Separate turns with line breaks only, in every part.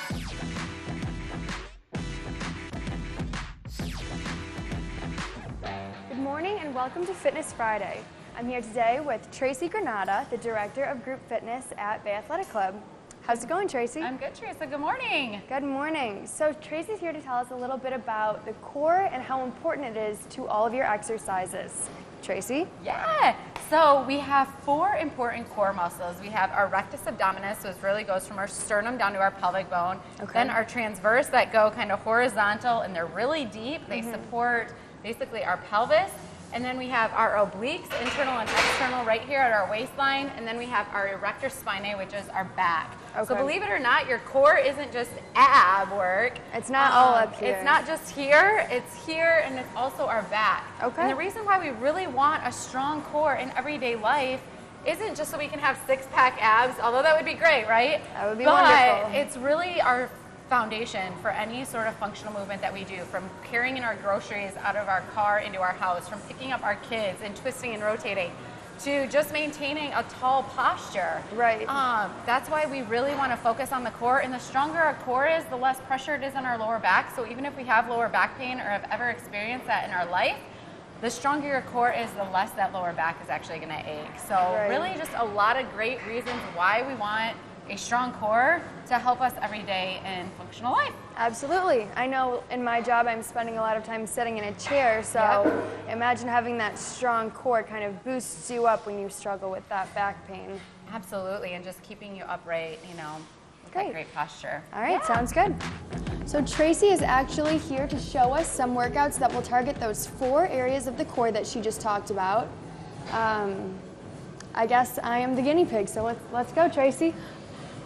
Good morning and welcome to Fitness Friday. I'm here today with Tracy Granada, the Director of Group Fitness at Bay Athletic Club. How's it going, Tracy?
I'm good, Teresa. Good morning.
Good morning. So Tracy's here to tell us a little bit about the core and how important it is to all of your exercises. Tracy?
Yeah. So we have 4 important core muscles. We have our rectus abdominis, so it really goes from our sternum down to our pelvic bone.
Okay.
Then our transverse that go kind of horizontal and they're really deep. They support basically our pelvis. And then we have our obliques, internal and external, right here at our waistline. And then we have our erector spinae, which is our back.
Okay.
So believe it or not, your core isn't just ab work.
It's not all up here.
It's not just here, it's here, and it's also our back.
Okay.
And the reason why we really want a strong core in everyday life isn't just so we can have 6-pack abs, although that would be great, right?
That would be
but
wonderful.
It's really our foundation for any sort of functional movement that we do, from carrying in our groceries out of our car into our house, from picking up our kids and twisting and rotating, to just maintaining a tall posture.
Right.
That's why we really want to focus on the core, and the stronger our core is, the less pressure it is on our lower back. So even if we have lower back pain or have ever experienced that in our life, the stronger your core is, the less that lower back is actually going to ache. So really just a lot of great reasons why we want a strong core to help us every day in functional life.
Absolutely. I know in my job I'm spending a lot of time sitting in a chair, so imagine having that strong core kind of boosts you up when you struggle with that back pain.
Absolutely, and just keeping you upright, you know, with
Great.
that great posture.
All right, sounds good. So Tracy is actually here to show us some workouts that will target those 4 areas of the core that she just talked about. I guess I am the guinea pig, so let's go, Tracy.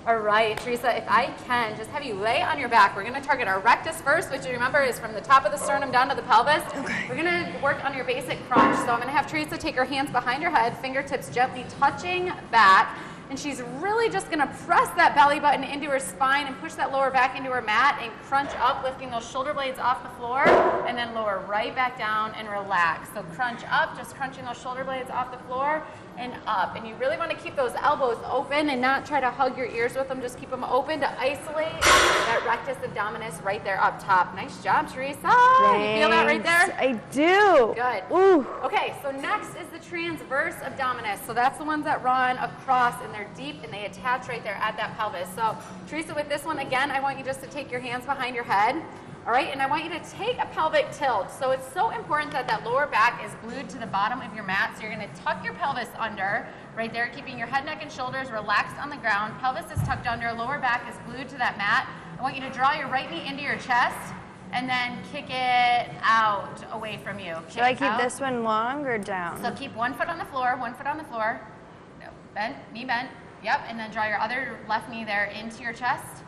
All right, Teresa, if I can just have you lay on your back. We're going to target our rectus first, which you remember is from the top of the sternum down to the pelvis. Okay. We're going to work on your basic crunch. So I'm going to have Teresa take her hands behind her head, fingertips gently touching back. And she's really just going to press that belly button into her spine and push that lower back into her mat and crunch up, lifting those shoulder blades off the floor, and then lower right back down and relax. So crunch up, just crunching those shoulder blades off the floor and up. And you really want to keep those elbows open and not try to hug your ears with them. Just keep them open to isolate that rectus abdominis right there up top. Nice job, Teresa.
Thanks.
You feel that right there?
I do.
Good.
Ooh.
Okay, so next is the transverse abdominis. So that's the ones that run across, and they're deep and they attach right there at that pelvis. So Teresa, with this one, again, I want you just to take your hands behind your head. All right, and I want you to take a pelvic tilt. So it's so important that that lower back is glued to the bottom of your mat. So you're going to tuck your pelvis under right there, keeping your head, neck, and shoulders relaxed on the ground. Pelvis is tucked under, lower back is glued to that mat. I want you to draw your right knee into your chest and then kick it out away from you.
Should I keep this one long or down?
So keep one foot on the floor, one foot on the floor. No, bent, knee bent. Yep, and then draw your other left knee there into your chest.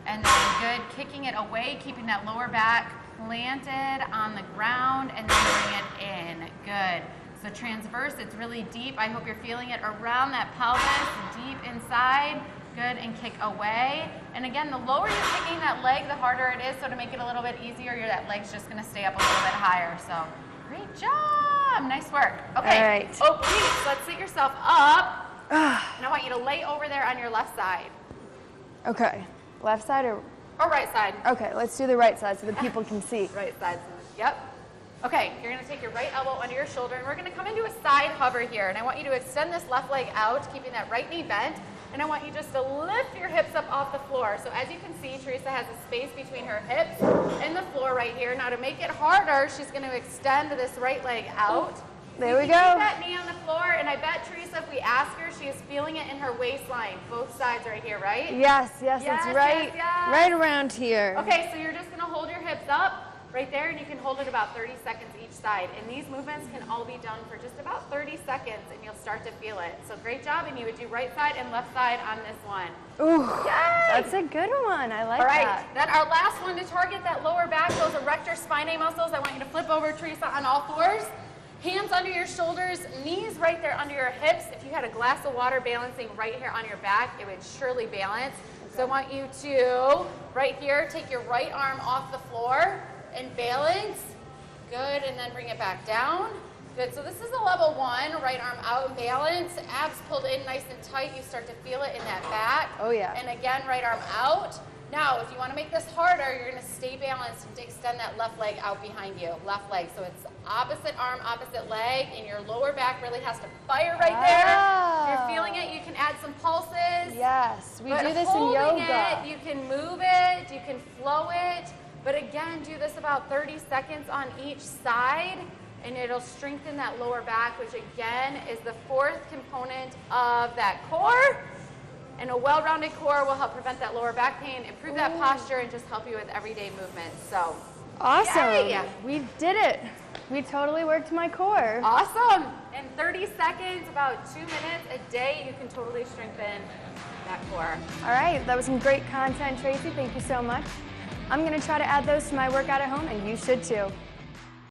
And then good, kicking it away, keeping that lower back planted on the ground, and then bring it in. Good. So transverse, it's really deep. I hope you're feeling it around that pelvis, deep inside. Good, and kick away. And again, the lower you're kicking that leg, the harder it is. So to make it a little bit easier, that leg's just gonna stay up a little bit higher. So great job, nice work. Okay,
all right.
Obliques, let's sit yourself up. And I want you to lay over there on your left side.
Okay, left side or
right side?
Okay, let's do the right side so the people can see.
Right side, yep. Okay, you're gonna take your right elbow under your shoulder, and we're gonna come into a side hover here. And I want you to extend this left leg out, keeping that right knee bent. And I want you just to lift your hips up off the floor. So as you can see, Teresa has a space between her hips and the floor right here. Now to make it harder, she's gonna extend this right leg out.
There we
Keep
go.
that knee on the floor, and I bet Teresa, if we ask her, she is feeling it in her waistline. Both sides right here, right?
Yes, it's right, right around here.
Okay, so you're just gonna hold your hips up right there, and you can hold it about 30 seconds each side. And these movements can all be done for just about 30 seconds, and you'll start to feel it. So great job, and you would do right side and left side on this one.
Ooh,
Yay!
that's a good one. I like
all right,
that.
then our last one to target that lower back, those erector spinae muscles. I want you to flip over, Teresa, on all fours. Hands under your shoulders, knees right there under your hips. If you had a glass of water balancing right here on your back, it would surely balance. Okay. So I want you to, right here, take your right arm off the floor and balance. Good, and then bring it back down. Good, so this is a level 1, right arm out and balance. Abs pulled in nice and tight. You start to feel it in that back.
Oh yeah.
And again, right arm out. Now, if you want to make this harder, you're going to stay balanced and extend that left leg out behind you. Left leg. So it's opposite arm, opposite leg, and your lower back really has to fire right there. If you're feeling it, you can add some pulses.
Yes, we do this in
holding
yoga.
it, you can move it, you can flow it. But again, do this about 30 seconds on each side, and it'll strengthen that lower back, which again is the fourth component of that core. And a well-rounded core will help prevent that lower back pain, improve that posture, and just help you with everyday movements. So,
awesome.
yay!
We did it. We totally worked my core.
Awesome. In 30 seconds, about 2 minutes a day, you can totally strengthen that core.
All right, that was some great content, Tracy. Thank you so much. I'm going to try to add those to my workout at home, and you should too.